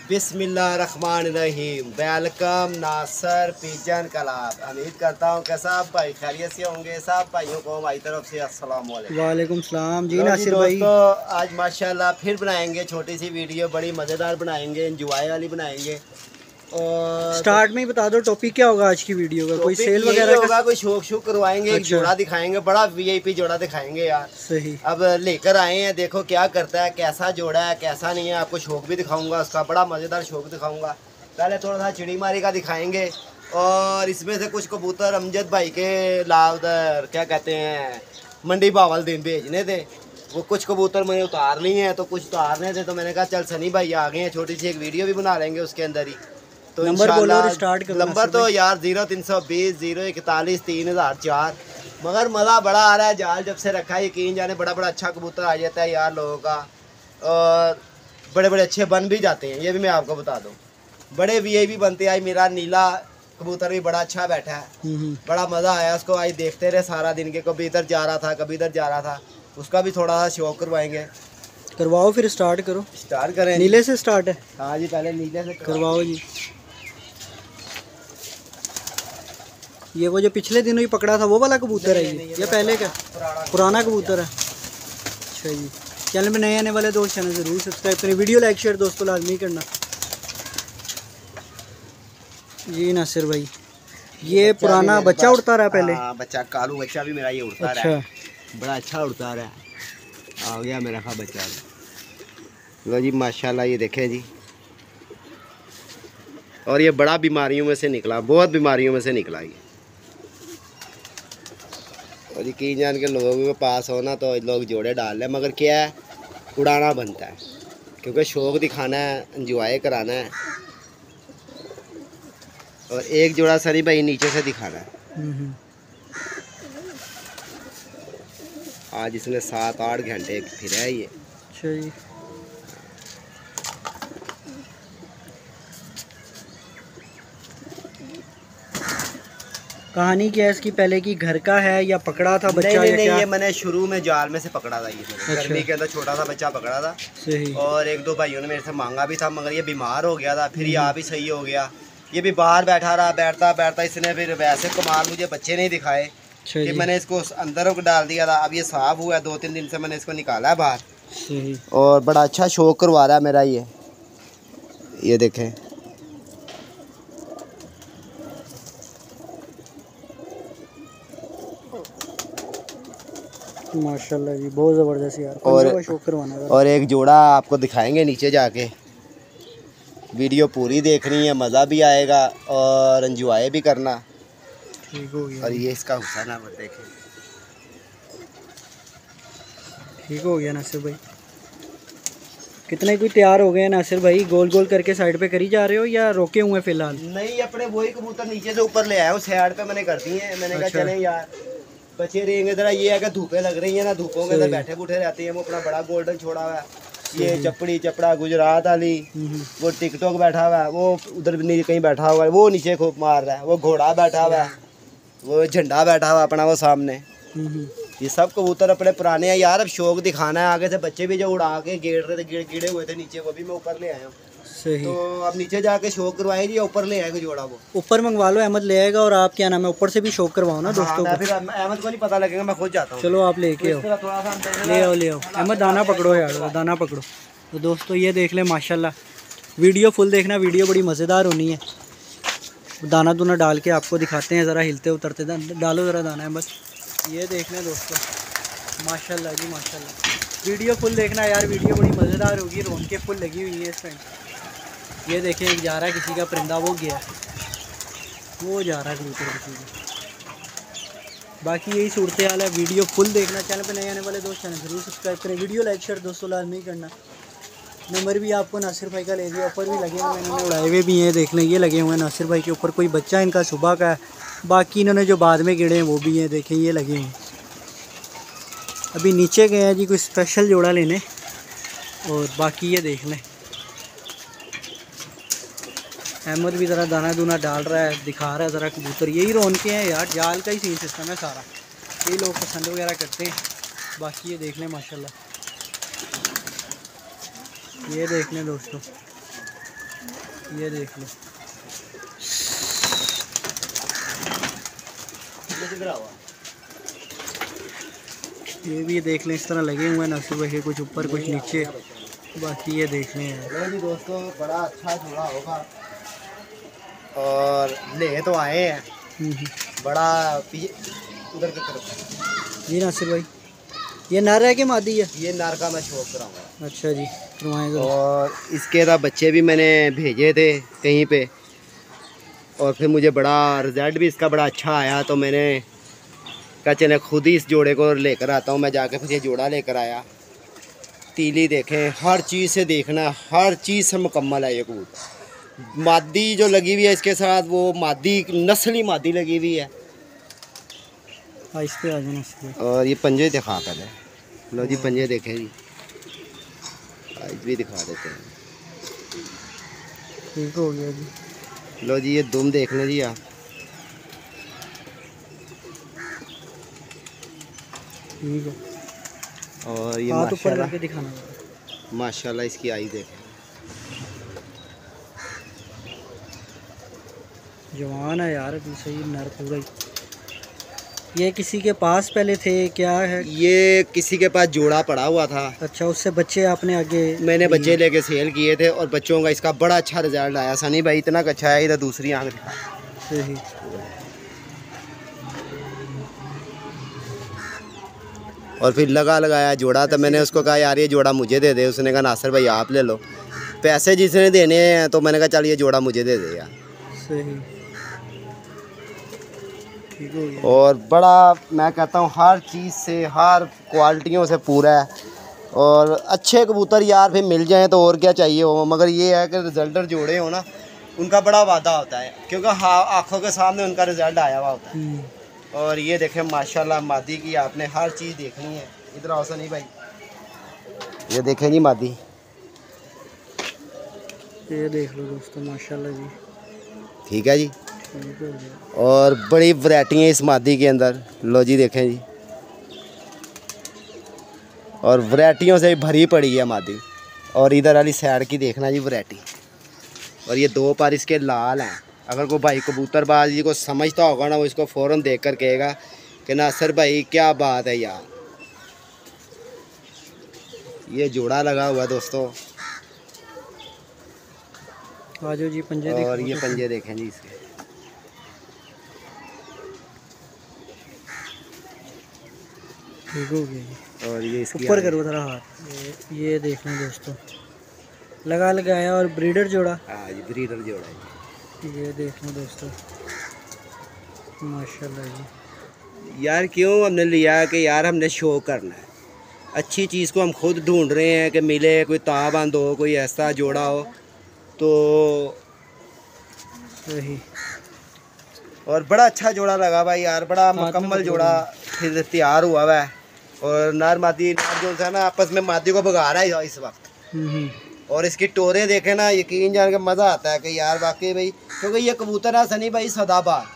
बिस्मिल्लाहिर्रहमानिर्रहीम। वेलकम नासर pigeon club. उम्मीद करता हूँ कि सब भाई खैरियत से होंगे। सब भाइयों को हमारी तरफ से अस्सलाम वालेकुम। वालेकुम सलाम जी नासिर भाई। दोस्तों आज माशाल्लाह फिर बनाएंगे छोटी सी वीडियो, बड़ी मज़ेदार बनाएंगे, इंजॉय वाली बनाएंगे। और स्टार्ट में ही बता दो टॉपिक क्या होगा आज की वीडियो का? कोई सेल वगैरह होगा, कोई शौक करवाएंगे। अच्छा। एक जोड़ा दिखाएंगे, बड़ा वीआईपी जोड़ा दिखाएंगे यार। सही। अब लेकर आए हैं, देखो क्या करता है, कैसा जोड़ा है कैसा नहीं है। आपको शौक भी दिखाऊंगा, उसका बड़ा मज़ेदार शौक दिखाऊंगा। पहले थोड़ा सा चिड़ी मारी का दिखाएंगे और इसमें से कुछ कबूतर अमजद भाई के लाउदर क्या कहते हैं मंडी बावल दिन भेजने थे। वो कुछ कबूतर मैंने उतार लिए हैं, तो कुछ उतारने थे, तो मैंने कहा चल सनी भाई आ गए हैं, छोटी सी एक वीडियो भी बना लेंगे उसके अंदर ही। तो नंबर बोलो स्टार्ट करो। नंबर तो यार 0320 041 3004। मगर मज़ा बड़ा आ रहा है। जाल जब से रखा है यकीन जाने बड़ा बड़ा अच्छा कबूतर आ जाता है यार लोगों का, और बड़े बड़े अच्छे बन भी जाते हैं। ये भी मैं आपको बता दूं, बड़े वीआईपी बनते हैं। आज मेरा नीला कबूतर भी बड़ा अच्छा बैठा है, बड़ा मज़ा आया उसको। आज देखते रहे सारा दिन के, कभी इधर जा रहा था कभी इधर जा रहा था। उसका भी थोड़ा सा शौक करवाएंगे। करवाओ फिर स्टार्ट करो। स्टार्ट करें? नीले से स्टार्ट है? हाँ जी, पहले नीले से करवाओ जी। ये वो जो पिछले दिनों ही पकड़ा था वो वाला कबूतर है ये या पहले का? पुराना कबूतर है। अच्छा जी। चैनल में नए आने वाले दोस्त चैनल ज़रूर सब्सक्राइब करें, वीडियो लाइक शेयर दोस्तों लाजमी करना जी। नासिर भाई ये पुराना बच्चा उड़ता रहा पहले? बच्चा कालू बच्चा भी मेरा ये उड़ता रहा है, बड़ा अच्छा उड़ता रहा है। आ गया मेरा खा बच्चा। लो जी माशाल्लाह, ये देखें जी। और ये बड़ा बीमारियों में से निकला, बहुत बीमारियों में से निकला ये। और यकीन जान के लोगों के पास हो ना तो लोग जोड़े डाल रहे, मगर क्या है उड़ाना बनता है, क्योंकि शौक दिखाना है, इंजॉय कराना है। और एक जोड़ा सनी भाई नीचे से दिखाना है। आज इसने 7-8 घंटे फिरा है ये। अच्छा जी। कहानी क्या है इसकी? पहले की घर का है या पकड़ा था बच्चा? नहीं, या क्या? ये मैंने शुरू में जाल में से पकड़ा था। ये मैंने गर्मी के अंदर छोटा सा बच्चा पकड़ा था। सही। और एक दो भाइयों ने मेरे से मांगा भी था, मगर ये बीमार हो गया था। फिर ये आ भी सही हो गया। ये भी बाहर बैठा रहा, बैठता बैठता इसने फिर वैसे कमाल मुझे बच्चे नहीं दिखाए कि मैंने इसको अंदर डाल दिया था। अब ये साफ हुआ है, 2-3 दिन से मैंने इसको निकाला है बाहर। सही। और बड़ा अच्छा शौक करवा रहा है मेरा ये देखें। माशाल्लाह जी, बहुत ज़बरदस्त यार। और शौक करवाना है। और एक जोड़ा आपको दिखाएंगे नीचे जाके। वीडियो पूरी देखनी है, मज़ा भी आएगा और एंजॉय भी करना। ठीक हो गया। और ये इसका हुसन है, देखें। ठीक हो गया नासिर भाई। कितने कोई तैयार हो गए नासिर भाई? गोल गोल करके साइड पे करी जा रहे हो या रोके हुए फिलहाल? नहीं, अपने वही कबूतर नीचे से ऊपर ले आया हूँ, साइड पे मैंने कर दी है। मैंने कहा चलें यार बच्चे रहेंगे जरा। ये है कि धूपें लग रही है ना, धूपों के अंदर बैठे बूठे रहते हैं। वो अपना बड़ा गोल्डन छोड़ा हुआ है, ये चपड़ी चपड़ा गुजरात वाली। वो टिकटॉक बैठा हुआ है, वो उधर भी कहीं बैठा हुआ है, वो नीचे खूब मार रहा है। वो घोड़ा बैठा हुआ है, वो झंडा बैठा हुआ अपना वो सामने। ये सब कबूतर अपने पुराने हैं यार। अब शौक दिखाना है। आगे से बच्चे भी जो उड़ा के गेड़ रहे थे, गिरे हुए थे नीचे, वो भी मैं ऊपर ले आया हूँ। सही। तो अब नीचे जाके शौक करवाएंगे या ऊपर ले आएगा जोड़ा? वो ऊपर मंगवा लो, अहमद ले आएगा। और आप क्या नाम है, ऊपर से भी शौक करवाओ ना दोस्तों को। फिर अहमद को नहीं पता लगेगा, मैं खुद जाता हूँ। चलो आप लेके आओ, ले आओ अहमद। दाना पकड़ो यार, दाना पकड़ो। तो दोस्तों ये देख लें माशाल्लाह, वीडियो फुल देखना, वीडियो बड़ी मज़ेदार होनी है। दाना दूना डाल के आपको दिखाते हैं, ज़रा हिलते उतरते डालो ज़रा दाना है बस। ये देख लें दोस्तों, माशाल्लाह जी माशाल्लाह। वीडियो फुल देखना यार, वीडियो बड़ी मज़ेदार होगी। रौनकें फुल लगी हुई है इस टाइम। ये देखें, एक जा रहा है किसी का परिंदा, वो गया, वो जा रहा है कबूतर किसी का। बाकी यही सूरत हाल है। वीडियो फुल देखना। चैनल पे नए आने वाले दोस्त चैनल ज़रूर सब्सक्राइब करें, वीडियो लाइक शेयर दोस्तों लाजमी करना। नंबर भी आपको नासिर भाई का ले दिया, ऊपर भी लगे हुए हैं, इन्होंने उड़ाए हुए भी हैं। देख लें, ये लगे हुए हैं नासिर भाई के ऊपर। कोई बच्चा इनका सुबह का है, बाकी इन्होंने जो बाद में गिरे हैं वो भी हैं। देखें ये लगे हैं। अभी नीचे गए हैं जी कोई स्पेशल जोड़ा लेने, और बाकी ये देख लें। अहमद भी ज़रा दाना दूना डाल रहा है, दिखा रहा है ज़रा कबूतर। यही रौनकें हैं यार, जाल का ही सीन सिस्टम है सारा, यही लोग पसंद वगैरह करते हैं। बाकी ये देख लें माशाल्लाह, ये देख लें दोस्तों, ये देख लो, ये भी देख लें, इस तरह लगे हुए हैं नासिर भाई, कुछ ऊपर कुछ नीचे, बाकी ये देख लें। चलो जी दोस्तों, बड़ा अच्छा जोड़ा होगा और ले तो आए हैं बड़ा उधर की तरफ। जी नासिर भाई, ये नर है कि मादी है? ये नर का मैं शौक कराऊंगा। अच्छा जी, करवाएं। और इसके तो बच्चे भी मैंने भेजे थे कहीं पे, और फिर मुझे बड़ा रिजल्ट भी इसका बड़ा अच्छा आया, तो मैंने कहा चले खुद ही इस जोड़े को लेकर आता हूँ। मैं जाके फिर ये जोड़ा लेकर आया। तीली देखें, हर चीज़ से देखना, हर चीज़ से मुकम्मल है ये कबूतर। मादी जो लगी हुई है इसके साथ, वो मादी नस्ली मादी लगी हुई है। इस पे आ जाना। और ये पंजे दिखा कर है, लो जी पंजे देखें जी, आज भी दिखा देते हैं। ठीक हो गया जी। लो जी ये दुम देख लें जी आप, ठीक है। और ये हाथ ऊपर करके दिखाना, माशाल्लाह इसकी आई देखें, जवान है यार, अभी सही नर पूरा ही। ये किसी के पास पहले थे क्या है? ये किसी के पास जोड़ा पड़ा हुआ था। अच्छा, उससे बच्चे आपने आगे? मैंने बच्चे लेके सेल किए थे और बच्चों का इसका बड़ा अच्छा रिजल्ट आया। सनी भाई इतना अच्छा है, इधर दूसरी आंख दिखा। सही। और फिर लगाया जोड़ा, तो मैंने उसको कहा यार ये जोड़ा मुझे दे दे। उसने कहा नासिर भाई आप ले लो। पैसे जिसने देने हैं तो मैंने कहा चल ये जोड़ा मुझे दे दे यार। सही। ठीक हो गया। और बड़ा मैं कहता हूँ हर चीज़ से, हर क्वालिटियों से पूरा है। और अच्छे कबूतर यार फिर मिल जाएं तो और क्या चाहिए हो, मगर ये है कि रिजल्टर जोड़े हो ना, उनका बड़ा वादा होता है, क्योंकि हाँ आँखों के सामने उनका रिजल्ट आया हुआ होता है। और ये देखें माशाल्लाह मादी की आपने हर चीज़ देखनी है। इधर आओ सनी भाई, ये देखें जी मादी, ये देख लो दोस्तों, माशाल्लाह जी। ठीक है जी। ठीक हो गया। और बड़ी वैरायटी है इस मादी के अंदर, लो जी देखें जी, और वैरायटियों से भरी पड़ी है मादी। और इधर वाली साइड की देखना जी वैरायटी। और ये दो पर इसके लाल हैं। अगर कोई भाई कबूतरबाजी को समझता होगा ना, वो इसको फ़ौरन देख कर कहेगा कि नासिर भाई क्या बात है यार। ये जोड़ा लगा हुआ है दोस्तों। आजो जी पंजे। और ये पंजे देखें जी इसके, ठीक हो गया जी। और ये इसकी ऊपर करो थोड़ा हाथ। ये देख लें दोस्तों, लगाया और ब्रीडर जोड़ा। हाँ जी ब्रीडर जोड़ा है। ये देख लें दोस्तों, माशाल्लाह जी। यार क्यों हमने लिया कि यार हमने शो करना है, अच्छी चीज़ को हम खुद ढूंढ रहे हैं कि मिले, कोई ताबंद हो, कोई ऐसा जोड़ा हो तो। सही। और बड़ा अच्छा जोड़ा लगा भाई यार, बड़ा मुकम्मल जोड़ा फिर तैयार हुआ हुआ है। और नर मादी, नर जो है ना आपस में मादी को भगा रहा है इस वक्त। और इसकी टोरे देखे ना, यकीन जान के मज़ा आता है कि यार वाकई भाई, क्योंकि ये कबूतर है सनी भाई सदाबहार।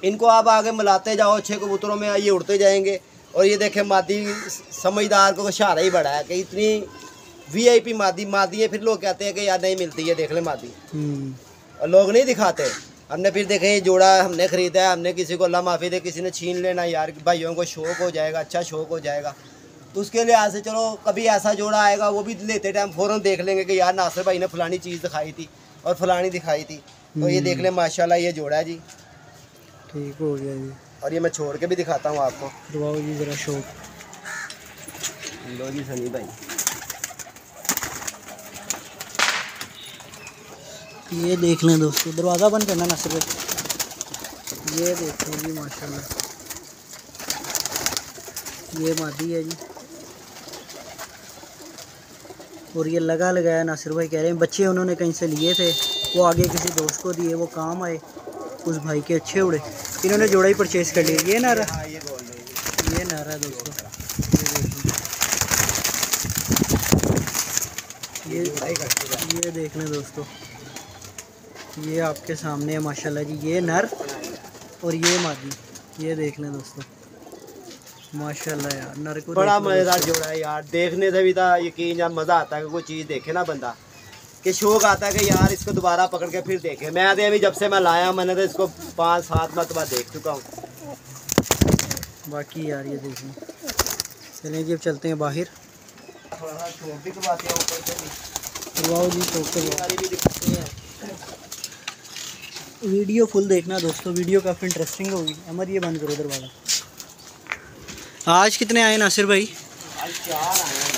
इनको आप आगे मिलाते जाओ, अच्छे कबूतरों में ये उड़ते जाएंगे। और ये देखे मादी समझदार को सहारा ही बड़ा है कि इतनी VIP मादी है। फिर लोग कहते हैं कि यार नहीं मिलती है, देख ले मादी, और लोग नहीं दिखाते। हमने फिर देखे ये जोड़ा हमने ख़रीदा है, हमने किसी को अल्लाह माफ़ी दे किसी ने छीन लेना यार, भाइयों को शौक़ हो जाएगा, अच्छा शौक़ हो जाएगा। तो उसके लिहाज से चलो कभी ऐसा जोड़ा आएगा, वो भी लेते टाइम फ़ौरन देख लेंगे कि यार नासिर भाई ने फ़लानी चीज़ दिखाई थी और फ़लानी दिखाई थी। तो ये देख लें माशाल्लाह ये जोड़ा है जी। ठीक हो गया जी। और ये मैं छोड़ के भी दिखाता हूँ आपको, दबाओ जी ज़रा शौक। लो जी सनी भाई, ये देख लें दोस्तों, दरवाज़ा बंद करना नासिर भाई। ये देख लें जी माशाल्लाह, ये मादी है जी। और ये लगाया नासिर भाई कह रहे हैं बच्चे उन्होंने कहीं से लिए थे, वो आगे किसी दोस्त को दिए, वो काम आए, उस भाई के अच्छे उड़े, इन्होंने जोड़ा ही परचेज कर लिया। ये नारा, ये नारा दोस्तों, ये देख लें दोस्तों, ये आपके सामने है माशाल्लाह जी। ये नर और ये मादी, ये देख लें दोस्तों माशाल्लाह यार। नर को बड़ा मज़ेदार जोड़ा है यार, देखने से भी था यकीन, जब मज़ा आता है कि कोई चीज़ देखे ना बंदा कि शौक आता है कि यार इसको दोबारा पकड़ के फिर देखें। मैं तो अभी जब से मैं लाया मैंने तो इसको 5-7 मरतबा देख चुका हूँ। बाकी यार ये देखिए, चलें जी अब चलते हैं बाहर। थोड़ा सा शौक भी करवाते हैं ऊपर से भी। करवाओ जी, शौक करवाओ। सारी भी दिखाते हैं। वीडियो फुल देखना दोस्तों, वीडियो काफ़ी इंटरेस्टिंग होगी। अमर ये बंद करो दरवाज़ा। आज कितने आए नासिर भाई? आज 4 आए हैं।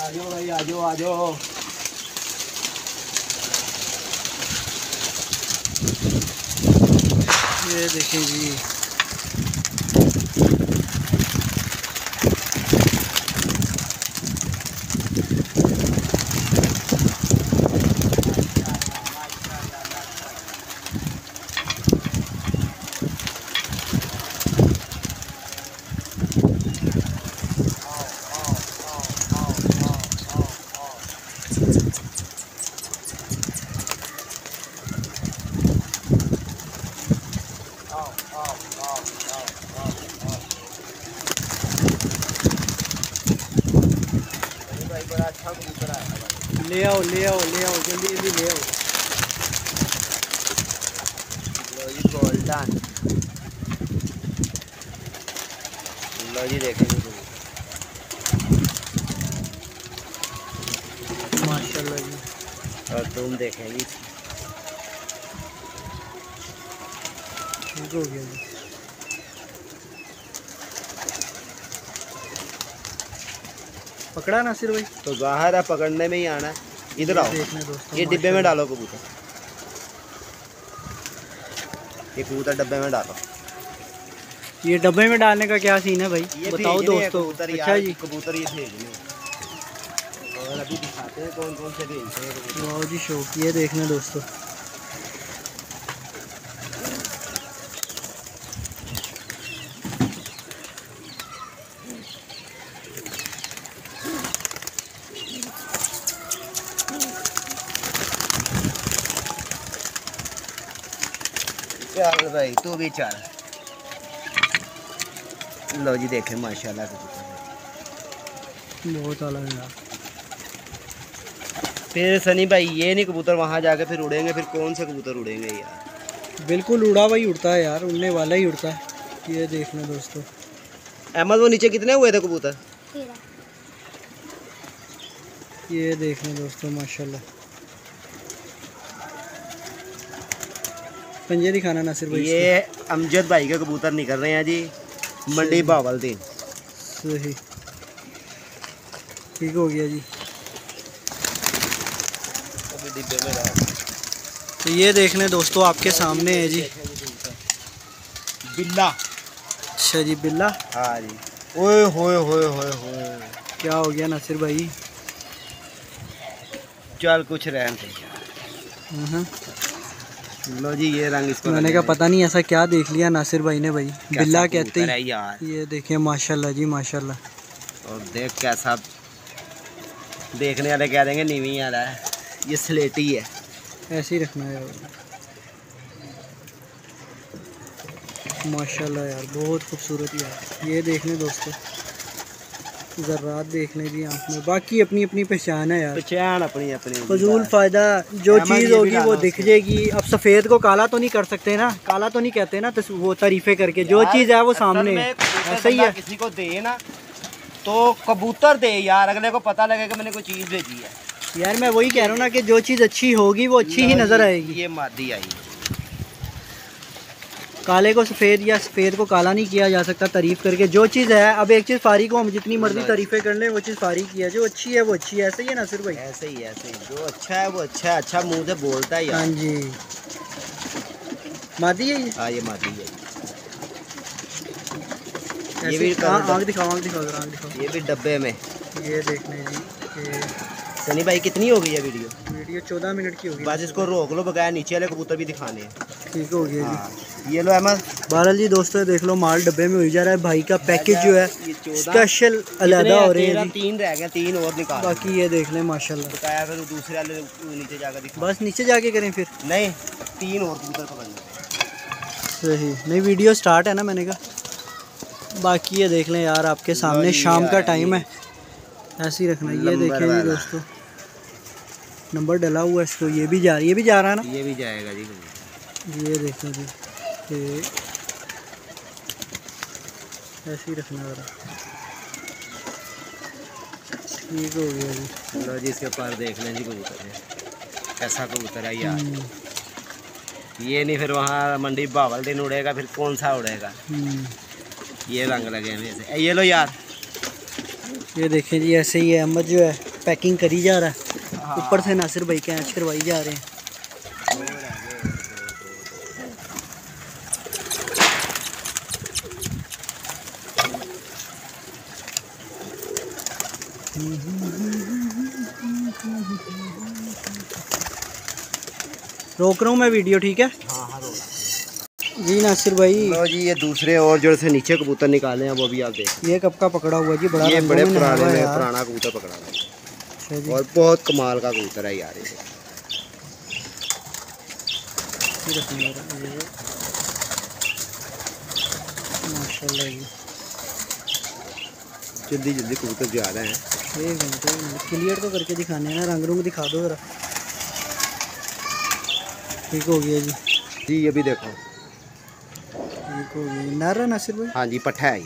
आजो भाई, आजो आजो। ये देखें जी, बड़ा अच्छा कबूतर आया। ले आओ ले आओ ले आओ, जल्दी जल्दी ले आओ। लो जी गोल्डन, लो जी देखेंगे माशाल्लाह जी। और तुम देखेंगी। ठीक हो गया जी। पकड़ा नासिर भाई? तो जाहिर है पकड़ने में ही आना है। इधर आओ, देखने दोस्तों, ये डिब्बे में डालो कबूतर, ये कबूतर डब्बे में डालो। ये डब्बे में डालने का क्या सीन है भाई, बताओ दोस्तों। अच्छा जी, कबूतर ये भेजने और अभी दिखाते हैं कौन कौन से भेजते हैं कबूतर। वाह जी शौक, ये देखने दोस्तों। चल भाई तू भी चल। लो जी देखें माशाल्लाह कबूतर बहुत अलग है। फिर सनी भाई ये नहीं कबूतर वहाँ जाके फिर उड़ेंगे, फिर कौन से कबूतर उड़ेंगे यार। बिल्कुल उड़ा भाई उड़ता है यार, उड़ने वाला ही उड़ता है। ये देखना दोस्तों। अहमद वो नीचे कितने हुए थे कबूतर? ये देखना दोस्तों माशाल्लाह। पंजे दिखाना नासिर भाई। ये अमजद भाई के कबूतर निकल रहे हैं जी, मंडी बावलदीन। सही, ठीक हो गया जी। अभी डिब्बे में डाल। तो ये देखने दोस्तों आपके सामने है जी बिल्ला। अच्छा जी बिल्ला। हाँ जी। ओए होए होए होए होए, क्या हो गया नासिर भाई? चल कुछ रहन दे। लो जी ये रंग इसको मैंने कहा पता नहीं ऐसा क्या देख लिया नासिर भाई ने भाई, बिल्ला कहते हैं यार। ये देखिए माशाल्लाह जी माशाल्लाह। और देख कैसा, देखने वाले कह देंगे नीवी वाला है, ये स्लेटी है। ऐसे ही रखना है माशाल्लाह यार, बहुत खूबसूरत यार। ये देखने दोस्तों, ज़र्रात देखने दी आँख में। बाकी अपनी अपनी पहचान है यार, पहचान अपनी अपनी। फजूल फ़ायदा, जो चीज़ होगी वो दिख जाएगी। अब सफ़ेद को काला तो नहीं कर सकते ना, काला तो नहीं कहते ना, तो वो तारीफ़ें करके जो चीज़ है वो सामने है। ऐसा ही है। किसी को दे ना तो कबूतर दे यार, अगले को पता लगे कि मैंने कोई चीज़ भेजी है यार। मैं वही कह रहा हूँ ना कि जो चीज़ अच्छी होगी वो अच्छी ही नज़र आएगी। ये मादी आई, काले को सफ़ेद या सफ़ेद को काला नहीं किया जा सकता तारीफ़ करके। जो चीज़ है, अब एक चीज़ फारी को हम जितनी मर्जी तारीफ़ें कर लें, वो चीज़ फारी की है। जो अच्छी है वो अच्छी है। ऐसे ही है ना सिर्फ भाई? ऐसे ही ऐसे ही, जो अच्छा है वो अच्छा है। अच्छा मुंह से बोलता है यार। हाँ जी, मादी है ये। हाँ ये मादी है। ये भी आँख दिखाओ, आँख दिखाओ, आँख दिखाओ। ये भी डब्बे में। ये देखने जी, ये सनी भाई कितनी हो गई है वीडियो? वीडियो 14 मिनट की होगी। बस इसको रोक लो, बकाया नीचे वाले कबूतर भी दिखाने हैं। ठीक हो गया हाँ। ये लो अहमद। बहरहाल जी दोस्तों देख लो, माल डब्बे में हो जा रहा है। भाई का पैकेज जो है स्पेशल अलहदा हो रहे हैं जी। 3 रह गए, 3 और निकाल। बाकी ये देख लें माशाल्लाह। बकाया फिर दूसरे वाले नीचे जाकर दिखा। बस नीचे जाके करें फिर? नहीं, 3 और कबूतर पकड़ने। सही नहीं, वीडियो स्टार्ट है ना मैंने कहा। बाकी ये देख लें यार, आपके सामने शाम का टाइम है। ऐसे ही रखना। ये देखिए जी दोस्तों, नंबर डला हुआ है इसको। ये भी जा रहा है ना? ये भी जाएगा जी। ये देखो जी, ये ऐसे ही रखना ज़रा। ठीक हो गया जी। लो जी, इसके ऊपर देख लें जी कबूतर है, कैसा कबूतर है यार। ये नहीं फिर वहाँ मंडी बावल दिन उड़ेगा, फिर कौन सा उड़ेगा। ये रंग लगे हैं वैसे। ये लो यार, ये देखें जी, ऐसे ही अहमद जो है पैकिंग करी जा रहा है। ऊपर से नासिर भाई कैच करवाई जा रहे हैं। रोक रहा हूँ मैं वीडियो, ठीक है? हाँ जी नासिर भाई। लो जी, ये दूसरे और जो से नीचे कबूतर निकाले हैं वो भी आप देख। ये कब का पकड़ा हुआ जी? बड़ा ये बड़े पुराना कबूतर पकड़ा हुआ है और बहुत कमाल का कबूतर है यार। माशाल्लाह जी, जल्दी जल्दी कबूतर जा रहे हैं। एक मिनट क्लियर तो करके दिखाने हैं ना, रंग रूंग दिखा दो जरा। ठीक हो गया जी। जी ये भी देखो, ठीक हो गया। नर है नासिर भाई? हाँ जी, पट्ठा है।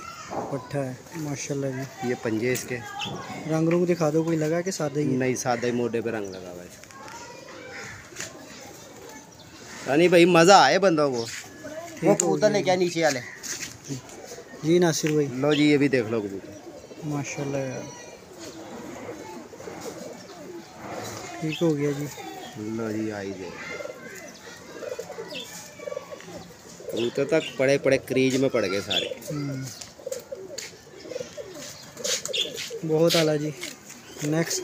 पट्ठा है माशाल्लाह जी। ये पंजे इसके। रंग रूंग दिखा दो, कोई लगा कि सादा ही है? नहीं, सादा ही, मोटे पे रंग लगा हुआ है। रानी भाई मज़ा आए बंदों को। वो कबूतर लेके आए नीचे वाले। जी नासिर भाई। लो जी, ये भी देख लो कबूतर माशाल्लाह यार, ठीक हो गया जी। लो जी, आई दे कबूतर तक पड़े पड़े क्रीज में पड़ गए सारे। बहुत आला जी। नेक्स्ट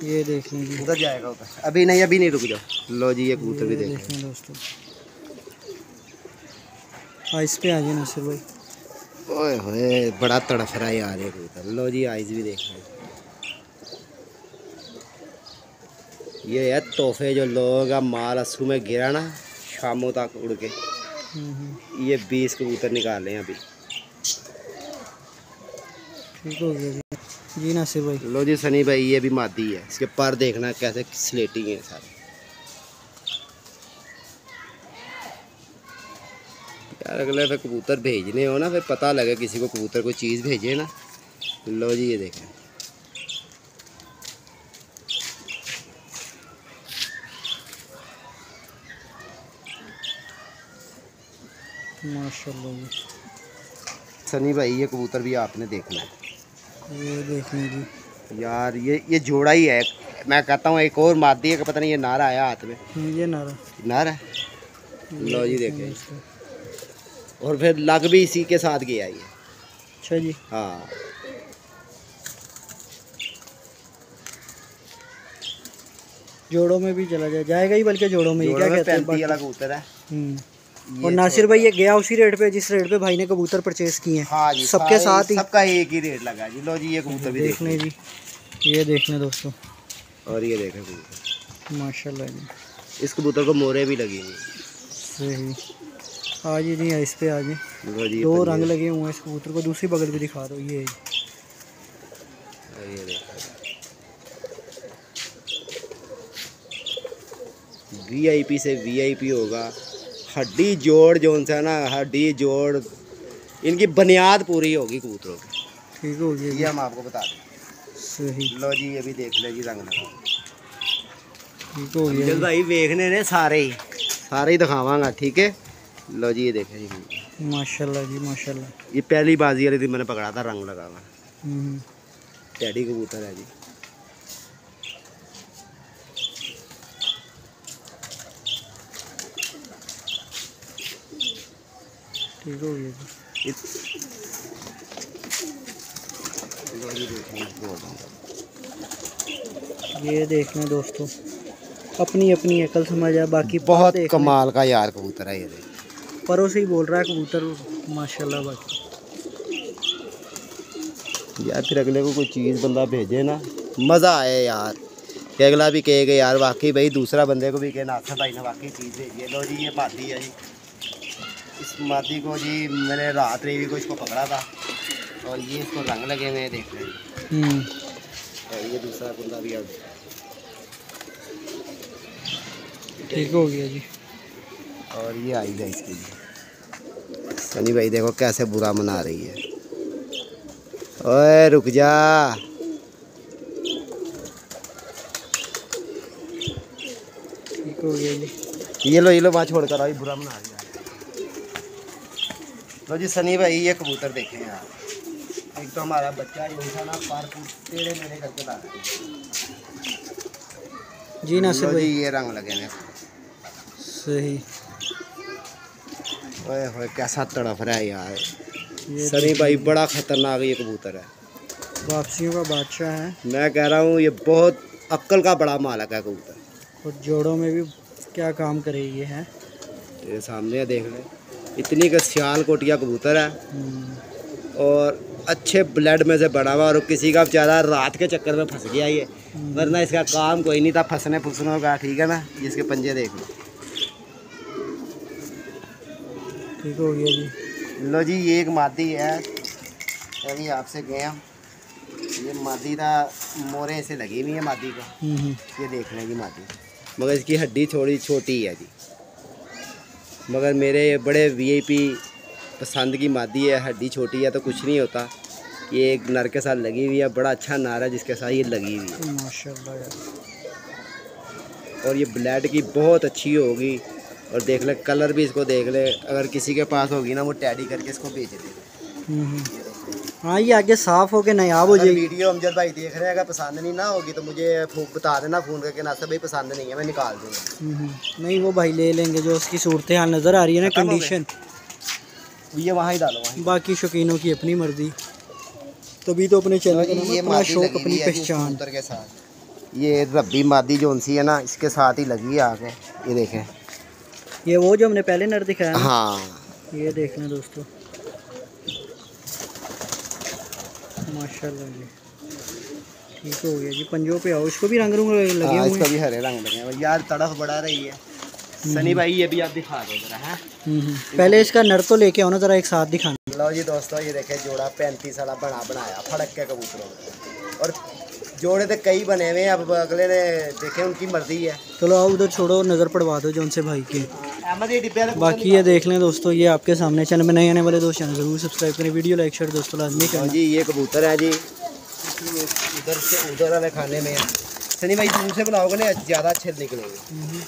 ये देख लीजिए, उधर जाएगा उधर। अभी नहीं, रुक जाओ। लो जी, ये कबूतर भी देखें दोस्तों। आइस पे आ जाए नासिर भाई। ओए होए, बड़ा तड़फ रहा है यार ये कबूतर। लो जी, आइस भी देख लें। ये है तोहफे जो लोग का माल अस्सू में गिरा ना, शामों तक उड़ के। ये 20 कबूतर निकाले हैं अभी। ठीक हो गया जी। जी नासिर भाई। लो जी सनी भाई, ये भी मादी है। इसके पर देखना कैसे स्लेटी हैं सारे यार। अगले पे कबूतर भेजने हो ना, फिर पता लगे किसी को कबूतर कोई चीज़ भेजे ना। लो जी, ये देखें। माशाल्लाह जी। सनी भाई, ये कबूतर भी आपने देखना है। ये देखने जी यार, ये जोड़ा ही है। मैं कहता हूँ एक और मादी है कि पता नहीं ये नारा आया हाथ में। ये नारा है। लो जी देखें, और फिर लग भी इसी के साथ गया ये। अच्छा जी। हाँ, जोड़ों में भी चला जाएगा ही, बल्कि जोड़ों में ही। क्या कहते हैं? 35 वाला कबूतर है। और नासिर भाई ये गया उसी रेट पे जिस रेट पे भाई ने कबूतर परचेज किए हैं। हाँ जी, सबके साथ ही, सबका एक ही रेट लगा जी। लो जी, ये कबूतर भी देखने जी, ये देखने दोस्तों। और ये देखें कबूतर, माशाल्लाह जी। इस कबूतर को मोरे भी लगी हुई। सही। आज ही नहीं, इस पे आज लो जी, 2 रंग लगे हुए हैं इस कबूतर को। दूसरी बगल भी दिखा दो। ये VIP से VIP होगा। हड्डी जोड़ जो है ना, हड्डी जोड़ इनकी बुनियाद पूरी होगी कबूतरों की। ठीक हो गया, ये हम आपको बता दें। सही। लो जी, ये भी देख ले जी, रंग लगा। ठीक हो गया चल भाई, देखने ने सारे ही दिखावांगा, ठीक है। लो जी, ये देखें जी, माशाल्लाह जी माशाल्लाह। ये पहली बाजी वाले दिन मैंने पकड़ा था, रंग लगा हुआ। टैडी कबूतर है जी। ठीक हो गया जी। ये देखना दोस्तों, अपनी अपनी अकल समझ है, बाकी बहुत कमाल का यार कबूतर है ये। परों से ही बोल रहा है कबूतर माशाल्लाह। बाकी यार, फिर अगले को कोई चीज़ बंदा भेजे ना, मज़ा आए यार। कि अगला भी कहेगा यार वाकई भाई, दूसरा बंदे को भी कहना अच्छा भाई ने वाकई चीज़ भेजी है। लो जी, ये मादी है जी। इस मादी को जी मैंने रात रे भी को इसको पकड़ा था, और ये इसको रंग लगे हुए देख रहे हैं। ये दूसरा कुंदा भी अब ठीक हो गया जी। और ये आई है इसकी भी। सनी भाई देखो कैसे बुरा मना रही है। ओए रुक जा। ठीक हो गया जी। ये लो वहाँ छोड़ कर आओ, बुरा मना रही है। लो जी सनी भाई ये कबूतर देखें यार, एक तो हमारा बच्चा जो था ना पार टेढ़े मेढ़े करके ला रहा है। जी नासिर भाई ये रंग लगे हैं सही। ओए होए कैसा तड़फ रहा है यार। सनी भाई बड़ा खतरनाक ये कबूतर है, वापसियों का बादशाह है। मैं कह रहा हूँ ये बहुत अक्ल का बड़ा मालक है कबूतर। और जोड़ों में भी क्या काम करेगी है। ये सामने देख ले, इतनी का सियाल कोटिया कबूतर है और अच्छे ब्लड में से बना हुआ, और किसी का बेचारा रात के चक्कर में फंस गया ये, वरना इसका काम कोई नहीं था फंसने फुसने का। ठीक है ना, जिसके पंजे देख लो। ठीक हो गया जी। लो जी ये एक मादी है, अभी आपसे गया, ये मादी था मोरे से लगी हुई है मादी को। ये देख लेंगी मादी, मगर इसकी हड्डी थोड़ी छोटी है जी, मगर मेरे बड़े वीआईपी पसंद की मादी है। हड्डी छोटी है तो कुछ नहीं होता। ये एक नर के साथ लगी हुई है, बड़ा अच्छा नर है जिसके साथ ये लगी हुई है माशाल्लाह यार। और ये ब्लड की बहुत अच्छी होगी। और देख ले कलर भी इसको देख ले, अगर किसी के पास होगी ना वो टैडी करके इसको बेच दे। हाँ ये आगे साफ हो के नायाब हो जाएगी। वीडियो अमजद भाई देख रहे हैं, अगर पसंद नहीं ना होगी तो मुझे बता देना फ़ोन करके, नासिर भाई पसंद नहीं है मैं निकाल दूँगा। नहीं वो भाई ले लेंगे, जो उसकी सूरत हाल नज़र आ रही है ना कंडीशन, ये वहाँ ही डालो वहाँ। बाकी शौकीनों की अपनी मर्जी, तभी तो अपने चैनल का नाम है, अपना शौक अपनी पहचान। के साथ ये रब्बी मादी जो सी है ना इसके साथ ही लगी है आगे, ये देखें। ये वो जो हमने पहले नर दिखाया ना? हाँ ये देख लें दोस्तों, माशाल्लाह जी। ठीक हो गया जी। पंजों पे आओ, इसको भी रंग रूंग लगे हुए हैं। इसको भी हरे रंग लगे हैं यार, तड़फ बढ़ा रही है। सनी भाई ये भी आप दिखा दो जरा है। पहले इसका नर तो लेके आओ ना जरा, एक साथ दिखाना। लो जी दोस्तों ये देखें जोड़ा 35 वाला बनाया फड़क के कबूतरों में, और जोड़े तो कई बने हुए हैं, अब अगले ने देखे उनकी मर्जी है। चलो आओ उधर छोड़ो, नज़र पड़वा दो जौन से भाई के। बाकी ये देख लें दोस्तों, ये आपके सामने। चैनल में नए आने वाले दोस्त चैनल ज़रूर सब्सक्राइब करें, वीडियो लाइक शेयर दोस्तों लाजमी करना जी। ये कबूतर है जी, उधर से उधर वाले खाने में। सनी भाई दूर से बनाओगे ना ज़्यादा अच्छे निकलेंगे।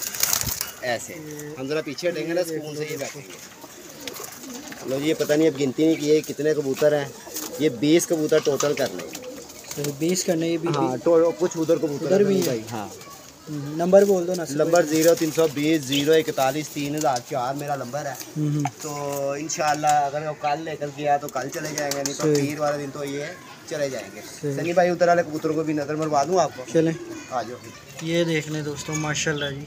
ऐसे हम जरा पीछे हटेंगे ना स्कूल से, ये बैठेंगे। लो जी ये पता नहीं अब गिनती नहीं किए कितने कबूतर हैं, ये 20 कबूतर टोटल करने हैं। 20 करने ये भी? हाँ तो कुछ उधर कबूतर भी भाई। हाँ नंबर बोल दो ना। नंबर 0320 041 3004 मेरा नंबर है। तो इंशाल्लाह अगर वो कल लेकर गया तो कल चले जाएंगे, नहीं तो पीर वाले दिन तो ये चले जाएंगे। सनी भाई उधर वाले कबूतरों को भी नज़र मरवा दूँ आपको, चलें आ जाओ। ये देख लें दोस्तों माशाल्लाह जी,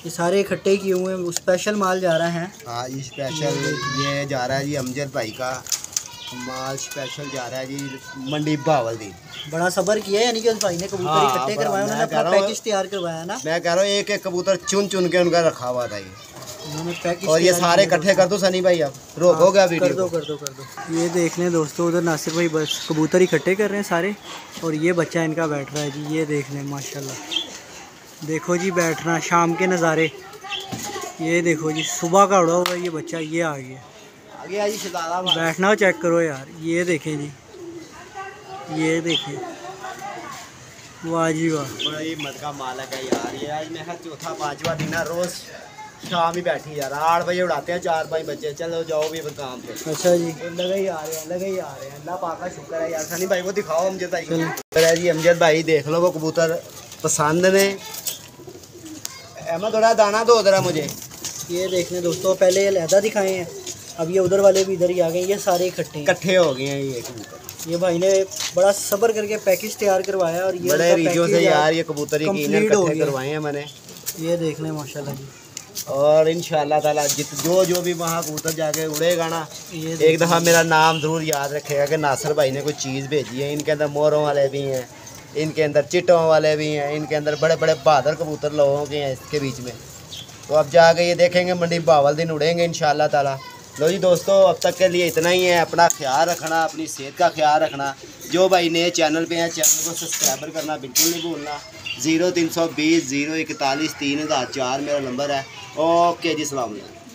ये सारे इकट्ठे किए हुए हैं। स्पेशल माल जा रहा है। हाँ ये स्पेशल ये जा रहा है जी, अमजद भाई का माल स्पेशल जा रहा है जी मंडी बावलदीन। बड़ा सब्र किया है, यानी कि उस भाई ने कबूतर इकट्ठे करवाए, उन्होंने अपना पैकेज तैयार करवाया ना। मैं कह रहा हूँ एक एक कबूतर चुन चुन के उनका रखा हुआ था ये, उन्होंने पैकेज। और ये सारे इकट्ठे कर दो सनी भाई, अब रोको गया वीडियो। कर दो। ये देख लें दोस्तों, उधर नासिर भाई बस कबूतर इकट्ठे कर रहे हैं सारे, और ये बच्चा इनका बैठ रहा है जी। ये देख लें माशाल्लाह, देखो जी बैठना, शाम के नज़ारे। ये देखो जी सुबह का उड़ा हुआ ये बच्चा, ये आ गया जी शदादा बैठना चेक करो यार। ये देखें जी, ये देखें, वाह जी वाह, बड़ा ही मत का मालक है यार ये। आज मैं चौथा 5वां दिन है, रोज शाम ही बैठी यार, 8 बजे उड़ाते हैं 4-5 बजे, चलो जाओ भी काम पे। अच्छा जी लगे ही आ रहे हैं अल्लाह पाक का शुक्र है यार। सनी भाई को दिखाओ अमजद भाई को जी। अमजद भाई देख लो वो कबूतर पसंद ने। अहमद थोड़ा दाना दो जरा मुझे। ये देख लें दोस्तों, पहले ये लहदा दिखाए हैं, अब ये उधर वाले भी इधर ही आ गए, ये सारे इकट्ठे हो गए हैं ये कबूतर। ये भाई ने बड़ा सब्र करके पैकेज तैयार करवाया, और ये बड़े रीजों से यार ये कबूतर इकट्ठे करवाए हैं मैंने। ये देख लें माशाल्लाह जी। और इंशाल्लाह ताला जो भी वहाँ कबूतर जाके उड़ेगा ना, एक दफ़ा मेरा नाम ज़रूर याद रखेगा कि नासिर भाई ने कोई चीज़ भेजी है। इनके अंदर मोरों वाले भी हैं, इनके अंदर चिटों वाले भी हैं, इनके अंदर बड़े बड़े बहादुर कबूतर लोगों के हैं इसके बीच में। तो अब जाके ये देखेंगे मंडी बावलदीन उड़ेंगे इंशाल्लाह ताला। लो जी दोस्तों, अब तक के लिए इतना ही है। अपना ख्याल रखना, अपनी सेहत का ख्याल रखना। जो भाई नए चैनल पे हैं, चैनल को सब्सक्राइबर करना बिल्कुल नहीं भूलना। 0320 041 3004 मेरा नंबर है। ओके जी, सलाम अलैकुम।